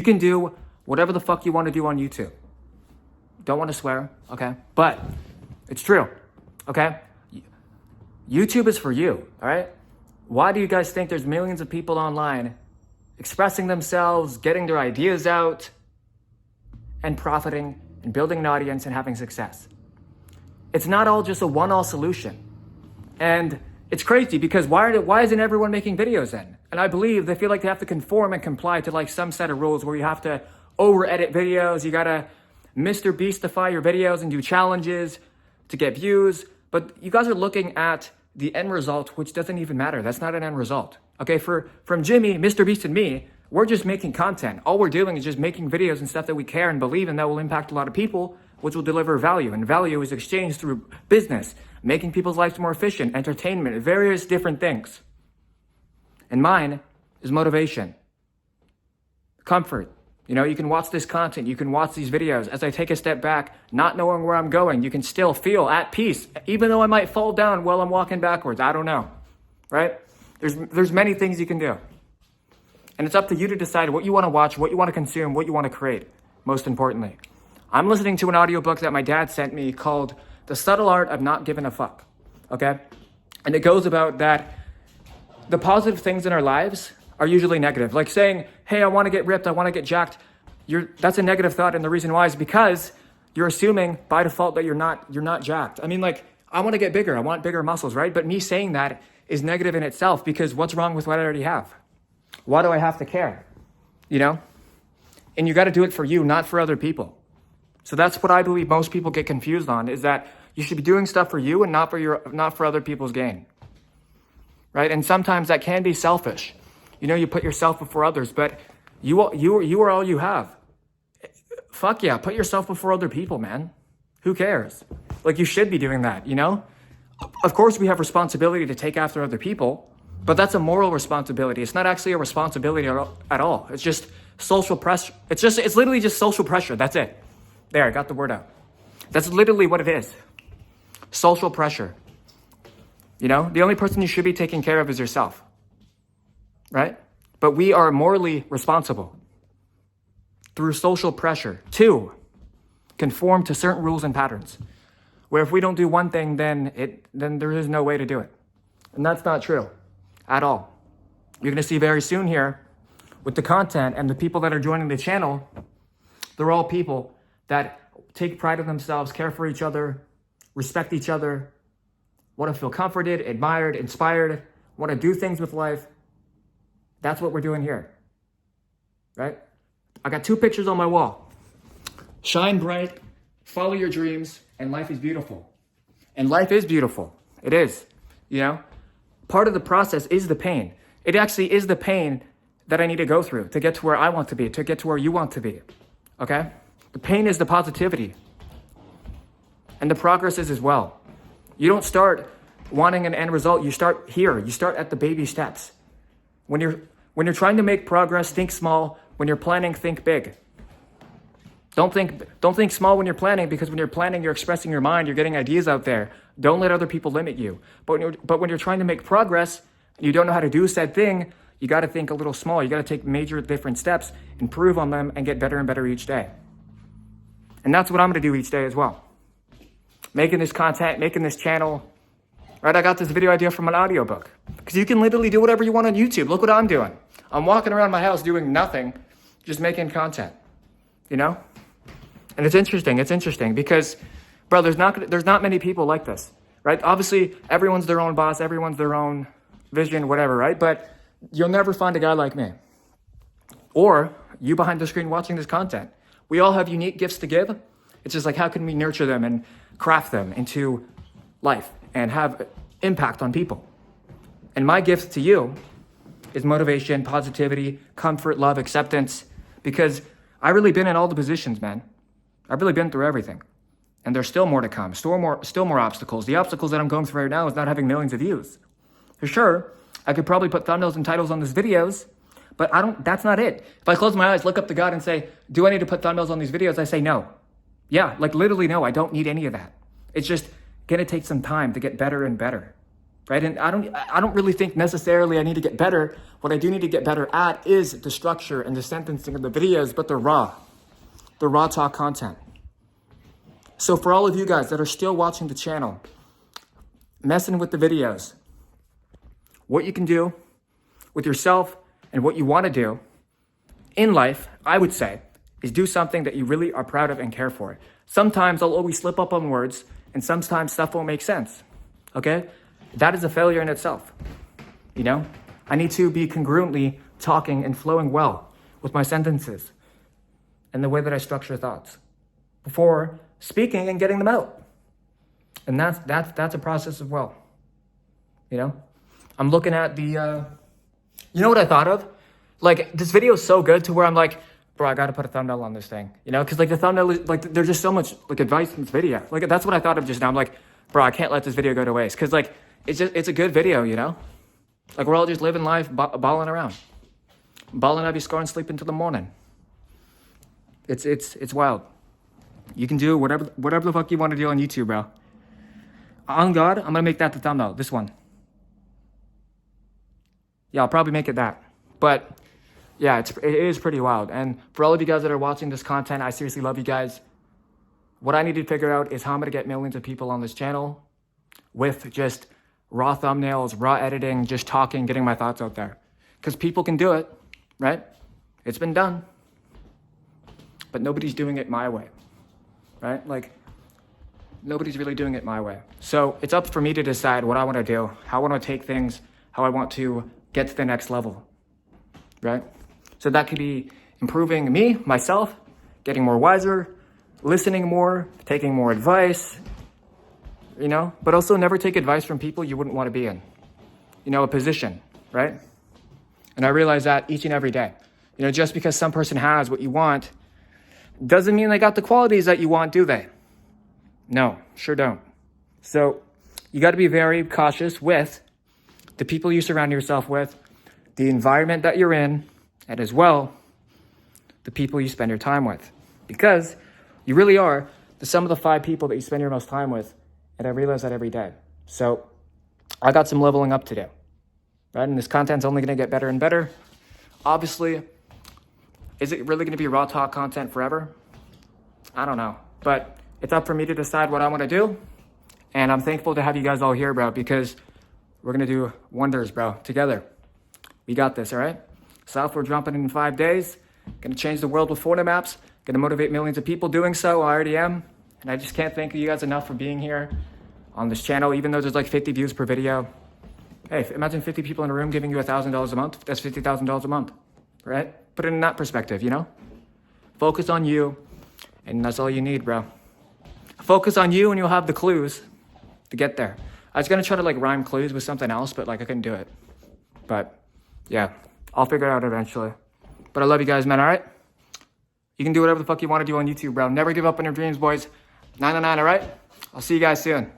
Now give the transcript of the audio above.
You can do whatever the fuck you want to do on YouTube. Don't want to swear, okay? But it's true, okay? YouTube is for you, all right? Why do you guys think there's millions of people online expressing themselves, getting their ideas out, and profiting and building an audience and having success? It's not all just a one-all solution. And it's crazy because why isn't everyone making videos then? And I believe they feel like they have to conform and comply to like some set of rules where you have to over-edit videos, you gotta Mr. Beastify your videos and do challenges to get views. But you guys are looking at the end result, which doesn't even matter. That's not an end result. Okay, from Jimmy, Mr. Beast, and me, we're just making content. All we're doing is just making videos and stuff that we care and believe in that will impact a lot of people, which will deliver value. And value is exchanged through business, making people's lives more efficient, entertainment, various different things. And mine is motivation, comfort. You know, you can watch this content, you can watch these videos. As I take a step back, not knowing where I'm going, you can still feel at peace, even though I might fall down while I'm walking backwards. I don't know, right? There's many things you can do. And it's up to you to decide what you want to watch, what you want to consume, what you want to create, most importantly. I'm listening to an audiobook that my dad sent me called The Subtle Art of Not Giving a Fuck, okay? And it goes about that the positive things in our lives are usually negative. Like saying, hey, I want to get ripped, I want to get jacked. That's a negative thought, and the reason why is because you're assuming by default that you're not jacked. I mean, like, I want to get bigger, I want bigger muscles, right? But me saying that is negative in itself because what's wrong with what I already have? Why do I have to care? You know? And you got to do it for you, not for other people. So that's what I believe most people get confused on, is that you should be doing stuff for you and not for other people's gain. Right? And sometimes that can be selfish. You know, you put yourself before others, but you are all you have. Fuck yeah, put yourself before other people, man. Who cares? Like, you should be doing that, you know? Of course, we have responsibility to take after other people, but that's a moral responsibility. It's not actually a responsibility at all. It's just social pressure. It's literally just social pressure. That's it. There, I got the word out. That's literally what it is. Social pressure. You know, the only person you should be taking care of is yourself. Right? But we are morally responsible through social pressure to conform to certain rules and patterns. Where if we don't do one thing, then there is no way to do it. And that's not true at all. You're going to see very soon here with the content and the people that are joining the channel, they're all people that take pride in themselves, care for each other, respect each other, want to feel comforted, admired, inspired, want to do things with life. That's what we're doing here, right? I got 2 pictures on my wall. Shine bright, follow your dreams, and life is beautiful. And life is beautiful. It is, you know? Part of the process is the pain. It actually is the pain that I need to go through to get to where I want to be, to get to where you want to be, okay? The pain is the positivity. And the progress is as well. You don't start wanting an end result. You start here. You start at the baby steps. When you're trying to make progress, think small. When you're planning, think big. Don't think small when you're planning, because when you're planning, you're expressing your mind, you're getting ideas out there. Don't let other people limit you. But when you're trying to make progress and you don't know how to do said thing, you got to think a little small. You got to take major different steps, improve on them, and get better and better each day. And that's what I'm going to do each day as well. Making this content, making this channel. Right, I got this video idea from an audiobook. Because you can literally do whatever you want on YouTube. Look what I'm doing. I'm walking around my house doing nothing, just making content. You know? And it's interesting because, bro, there's not many people like this. Right? Obviously, everyone's their own boss, everyone's their own vision, whatever, right? But you'll never find a guy like me. Or you behind the screen watching this content. We all have unique gifts to give. It's just like, how can we nurture them and craft them into life and have impact on people? And my gift to you is motivation, positivity, comfort, love, acceptance, because I've really been in all the positions, man. I've really been through everything. And there's still more to come, still more obstacles. The obstacles that I'm going through right now is not having millions of views. For sure, I could probably put thumbnails and titles on these videos, but that's not it. If I close my eyes, look up to God and say, do I need to put thumbnails on these videos? I say no. Yeah, like literally no, I don't need any of that. It's just gonna take some time to get better and better. right? And I don't really think necessarily I need to get better. What I do need to get better at is the structure and the sentencing of the videos, but the raw talk content. So for all of you guys that are still watching the channel, messing with the videos, what you can do with yourself and what you want to do in life, I would say, is do something that you really are proud of and care for. Sometimes I'll always slip up on words, and sometimes stuff won't make sense, okay? That is a failure in itself, you know? I need to be congruently talking and flowing well with my sentences and the way that I structure thoughts before speaking and getting them out. And that's a process as well, you know? I'm looking at the, you know what I thought of? Like, this video is so good to where I'm like, bro, I gotta put a thumbnail on this thing, you know? Because like the thumbnail is, like, there's just so much like advice in this video. Like, that's what I thought of just now. I'm like, bro, I can't let this video go to waste. Because like, it's a good video, you know? Like, we're all just living life, balling around. Balling up, you score and sleep until the morning. It's wild. You can do whatever the fuck you want to do on YouTube, bro. On God, I'm gonna make that the thumbnail, this one. Yeah, I'll probably make it that. But yeah, it is pretty wild. And for all of you guys that are watching this content, I seriously love you guys. What I need to figure out is how I'm gonna get millions of people on this channel with just raw thumbnails, raw editing, just talking, getting my thoughts out there. Because people can do it, right? It's been done. But nobody's doing it my way, right? Like, nobody's really doing it my way. So it's up for me to decide what I want to do, how I want to take things, how I want to get to the next level, right? So that could be improving me, myself, getting more wiser, listening more, taking more advice, you know, but also never take advice from people you wouldn't want to be in, you know, a position, right? And I realize that each and every day, you know, just because some person has what you want doesn't mean they got the qualities that you want, do they? No, sure don't. So you got to be very cautious with the people you surround yourself with, the environment that you're in, and as well, the people you spend your time with. Because you really are the sum of the 5 people that you spend your most time with, and I realize that every day. So I got some leveling up to do, right? And this content's only going to get better and better. Obviously, is it really going to be raw talk content forever? I don't know. But it's up for me to decide what I want to do. And I'm thankful to have you guys all here, bro, because we're going to do wonders, bro, together. We got this, all right? Software dropping in 5 days. Going to change the world with Florida maps. Going to motivate millions of people doing so. I already am. And I just can't thank you guys enough for being here on this channel, even though there's like 50 views per video. Hey, imagine 50 people in a room giving you $1,000 a month. That's $50,000 a month, right? Put it in that perspective, you know? Focus on you, and that's all you need, bro. Focus on you, and you'll have the clues to get there. I was gonna try to like rhyme clues with something else, but like I couldn't do it. But yeah, I'll figure it out eventually. But I love you guys, man, all right? You can do whatever the fuck you want to do on YouTube, bro. Never give up on your dreams, boys. 9 to 9, all right? I'll see you guys soon.